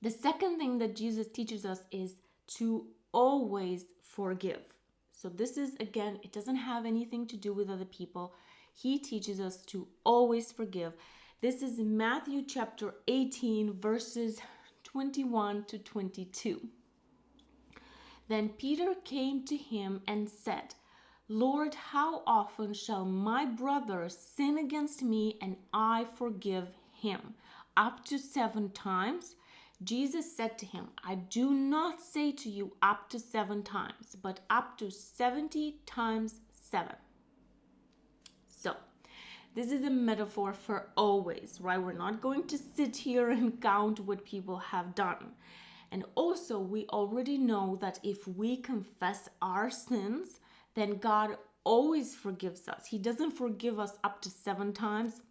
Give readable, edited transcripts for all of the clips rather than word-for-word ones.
The second thing that Jesus teaches us is to always forgive. So this is, again, it doesn't have anything to do with other people. He teaches us to always forgive. This is Matthew chapter 18, verses 21 to 22. Then Peter came to him and said, Lord, how often shall my brother sin against me and I forgive him? Up to 7 times? Jesus said to him, I do not say to you up to 7 times, but up to 70 times 7. So, this is a metaphor for always, right? We're not going to sit here and count what people have done. And also, we already know that if we confess our sins, then God always forgives us. He doesn't forgive us up to 7 times,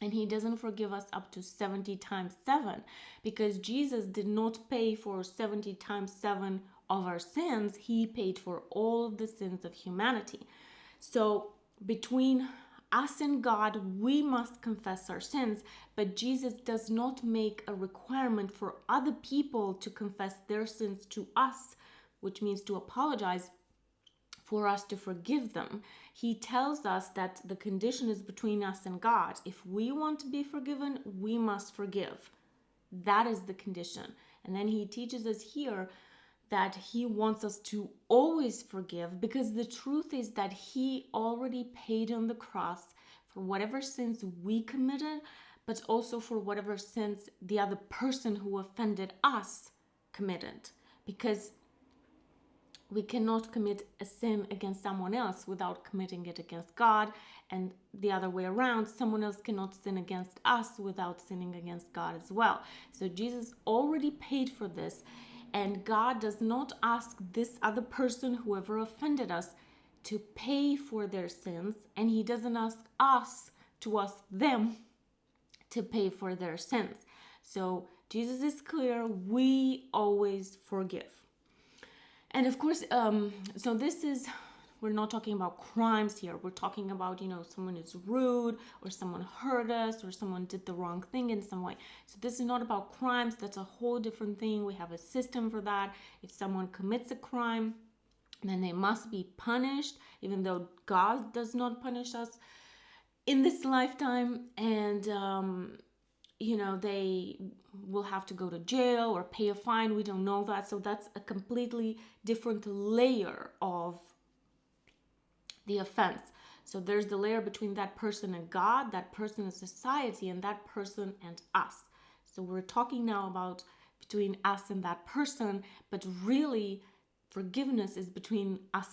and he doesn't forgive us up to 70 times 7, because Jesus did not pay for 70 times 7 of our sins. He paid for all of the sins of humanity. So between us and God, we must confess our sins, but Jesus does not make a requirement for other people to confess their sins to us, which means to apologize, for us to forgive them. He tells us that the condition is between us and God. If we want to be forgiven, we must forgive. That is the condition. And then he teaches us here that he wants us to always forgive, because the truth is that he already paid on the cross for whatever sins we committed, but also for whatever sins the other person who offended us committed. Because we cannot commit a sin against someone else without committing it against God, and the other way around, someone else cannot sin against us without sinning against God as well. So Jesus already paid for this, and God does not ask this other person, whoever offended us, to pay for their sins, and he doesn't ask us to ask them to pay for their sins. So Jesus is clear, we always forgive. And of course, so this is, we're not talking about crimes here. We're talking about, someone is rude, or someone hurt us, or someone did the wrong thing in some way. So this is not about crimes. That's a whole different thing. We have a system for that. If someone commits a crime, then they must be punished, even though God does not punish us in this lifetime. And, they will have to go to jail or pay a fine. We don't know that. So that's a completely different layer of the offense. So there's the layer between that person and God, that person and society, and that person and us. So we're talking now about between us and that person, but really forgiveness is between us and